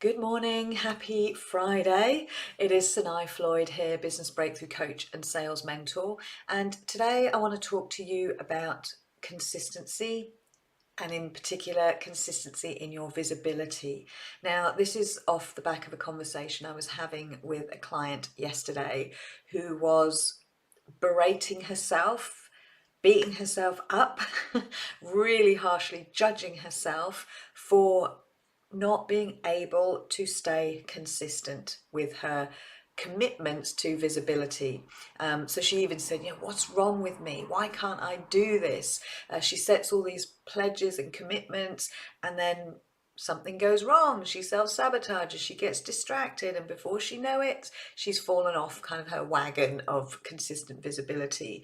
Good morning, happy Friday. It is Sanae Floyd here, business breakthrough coach and sales mentor. And today I want to talk to you about consistency and in particular consistency in your visibility. Now, this is off the back of a conversation I was having with a client yesterday who was berating herself, beating herself up, really harshly judging herself for not being able to stay consistent with her commitments to visibility. So she even said, what's wrong with me? Why can't I do this? She sets all these pledges and commitments, and then something goes wrong. She self-sabotages, she gets distracted, and before she know it, she's fallen off kind of her wagon of consistent visibility.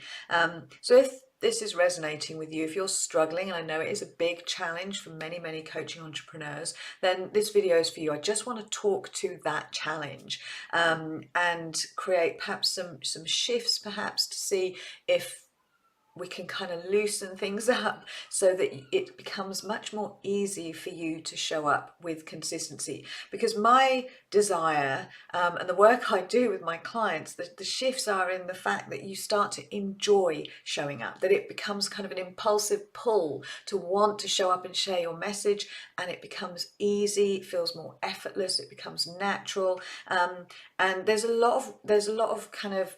So if this is resonating with you, if you're struggling, and I know it is a big challenge for many coaching entrepreneurs, then this video is for you. I just want to talk to that challenge and create perhaps some shifts perhaps to see if we can kind of loosen things up so that it becomes much more easy for you to show up with consistency. Because my desire and the work I do with my clients, the shifts are in the fact that you start to enjoy showing up, that it becomes kind of an impulsive pull to want to show up and share your message, and it becomes easy, it feels more effortless, it becomes natural, and there's a lot of kind of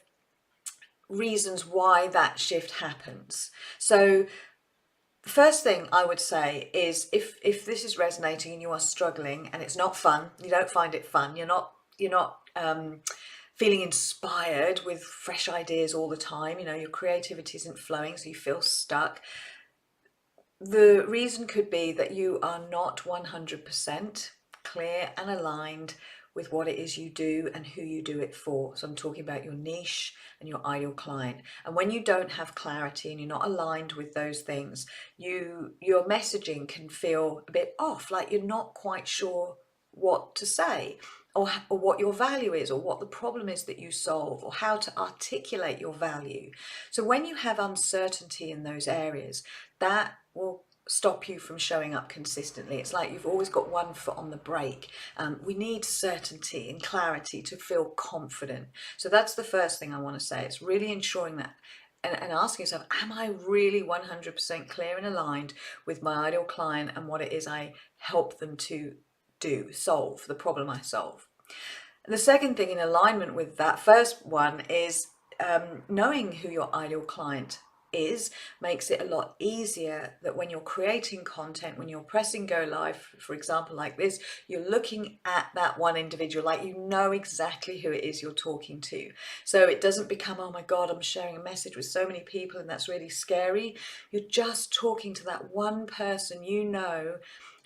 reasons why that shift happens. So the first thing I would say is if this is resonating and you are struggling and it's not fun, you don't find it fun, you're not feeling inspired with fresh ideas all the time, your creativity isn't flowing, so you feel stuck. The reason could be that you are not 100% clear and aligned with what it is you do and who you do it for. So I'm talking about your niche and your ideal client. And when you don't have clarity and you're not aligned with those things, your messaging can feel a bit off, like you're not quite sure what to say, or what your value is, or what the problem is that you solve, or how to articulate your value. So when you have uncertainty in those areas, that will stop you from showing up consistently. It's like you've always got one foot on the brake. We need certainty and clarity to feel confident. So that's the first thing I want to say. It's really ensuring that and asking yourself, am I really 100% clear and aligned with my ideal client and what it is I help them to solve, the problem I solve? And the second thing in alignment with that first one is knowing who your ideal client is makes it a lot easier that when you're creating content, when you're pressing go live, for example, like this, you're looking at that one individual, like you know exactly who it is you're talking to. So it doesn't become, oh my God, I'm sharing a message with so many people and that's really scary. You're just talking to that one person you know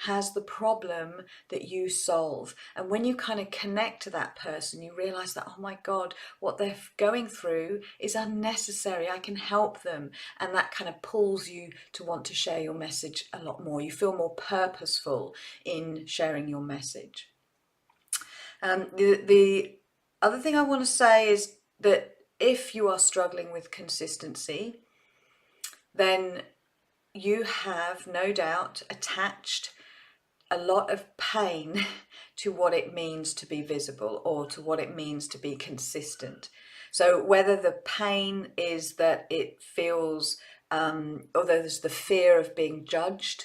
has the problem that you solve. And when you kind of connect to that person, you realize that, oh my God, what they're going through is unnecessary. I can help them. And that kind of pulls you to want to share your message a lot more. You feel more purposeful in sharing your message. The other thing I want to say is that if you are struggling with consistency, then you have no doubt attached a lot of pain to what it means to be visible or to what it means to be consistent. So whether the pain is that it feels, or there's the fear of being judged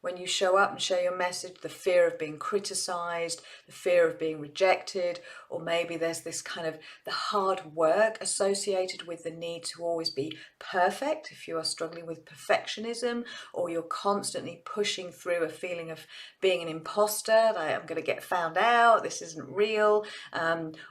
when you show up and share your message, the fear of being criticized, the fear of being rejected, or maybe there's this kind of the hard work associated with the need to always be perfect. If you are struggling with perfectionism, or you're constantly pushing through a feeling of being an imposter, like I'm going to get found out, this isn't real,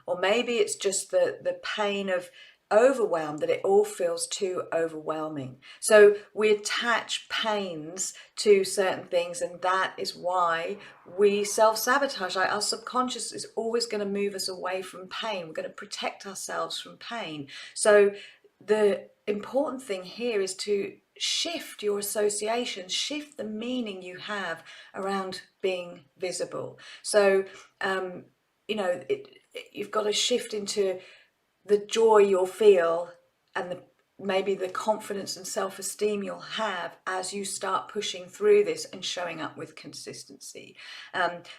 or maybe it's just the pain of overwhelmed, that it all feels too overwhelming. So we attach pains to certain things, and that is why we self-sabotage. Like our subconscious is always going to move us away from pain. We're going to protect ourselves from pain. So the important thing here is to shift your association, shift the meaning you have around being visible. So you've got to shift into the joy you'll feel and maybe the confidence and self-esteem you'll have as you start pushing through this and showing up with consistency.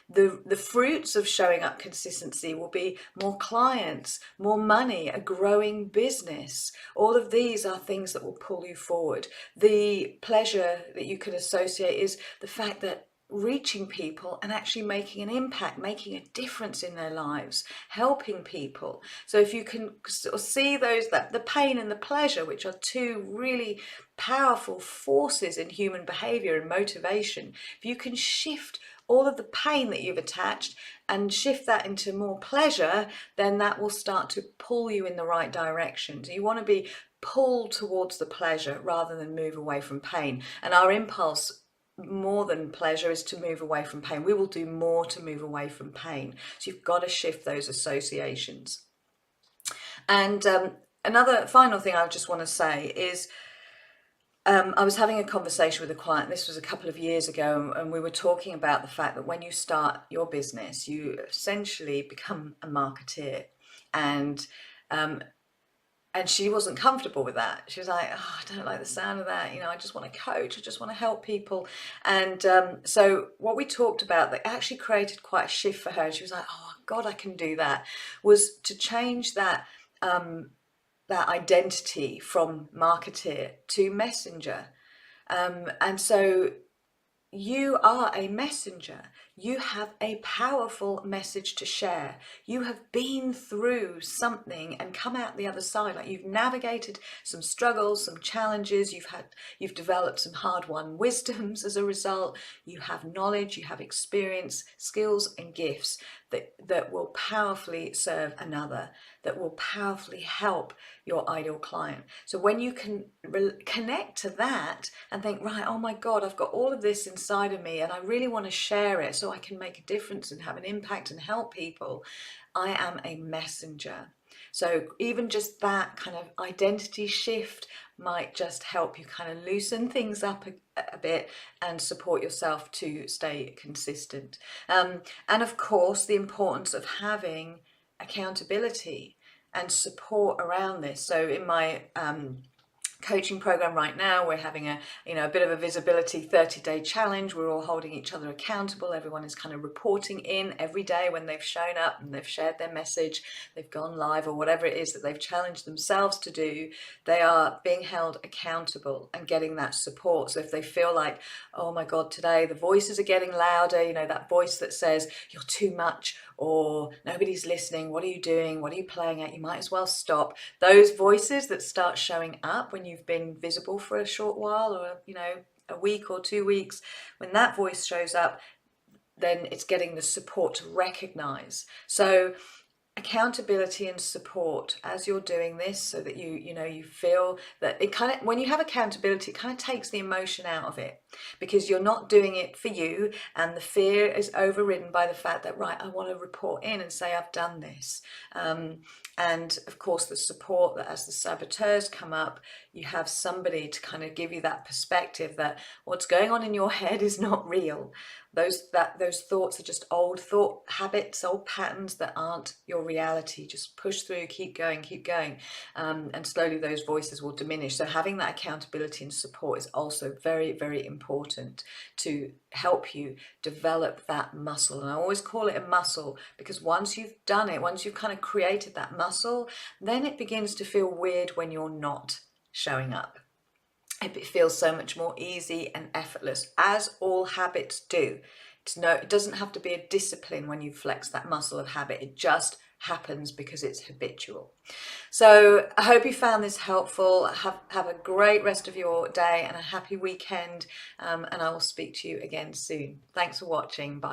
The fruits of showing up consistency will be more clients, more money, a growing business. All of these are things that will pull you forward. The pleasure that you can associate is the fact that reaching people and actually making an impact, making a difference in their lives, helping people. So if you can sort of see those, that the pain and the pleasure, which are two really powerful forces in human behavior and motivation, if you can shift all of the pain that you've attached and shift that into more pleasure, then that will start to pull you in the right direction. So you want to be pulled towards the pleasure rather than move away from pain. And our impulse, more than pleasure, is to move away from pain. We will do more to move away from pain. So you've got to shift those associations. And another final thing I just want to say is I was having a conversation with a client, this was a couple of years ago, and we were talking about the fact that when you start your business, you essentially become a marketeer. And she wasn't comfortable with that. She was like, oh, I don't like the sound of that. I just want to coach. I just want to help people. And so what we talked about that actually created quite a shift for her. She was like, oh, God, I can do that. Was to change that identity from marketeer to messenger. And so you are a messenger. You have a powerful message to share. You have been through something and come out the other side. Like, you've navigated some struggles, some challenges. You've developed some hard-won wisdoms as a result. You have knowledge, you have experience, skills and gifts that will powerfully serve another, that will powerfully help your ideal client. So when you can connect to that and think, right, oh my God, I've got all of this inside of me and I really want to share it so I can make a difference and have an impact and help people, I am a messenger. So even just that kind of identity shift might just help you kind of loosen things up a bit and support yourself to stay consistent. And of course, the importance of having accountability and support around this. So in my coaching program right now, we're having a bit of a visibility 30-day challenge. We're all holding each other accountable. Everyone is kind of reporting in every day when they've shown up and they've shared their message, they've gone live, or whatever it is that they've challenged themselves to do. They are being held accountable and getting that support. So if they feel like, oh my God, today the voices are getting louder, that voice that says you're too much, or nobody's listening, what are you doing, what are you playing at, you might as well stop. Those voices that start showing up when you've been visible for a short while, or a week or 2 weeks, when that voice shows up, then it's getting the support to recognize. So accountability and support as you're doing this, so that you feel that it kind of, when you have accountability, it kind of takes the emotion out of it, because you're not doing it for you, and the fear is overridden by the fact that, right, I want to report in and say I've done this. And of course the support, that as the saboteurs come up, you have somebody to kind of give you that perspective that what's going on in your head is not real. Those thoughts are just old thought habits, old patterns that aren't your reality. Just push through, keep going, and slowly those voices will diminish. So having that accountability and support is also very, very important to help you develop that muscle. And I always call it a muscle, because once you've done it, once you've kind of created that muscle, then it begins to feel weird when you're not showing up. It feels so much more easy and effortless, as all habits do. It doesn't have to be a discipline when you flex that muscle of habit. It just happens because it's habitual. So I hope you found this helpful. Have a great rest of your day and a happy weekend, and I will speak to you again soon. Thanks for watching. Bye.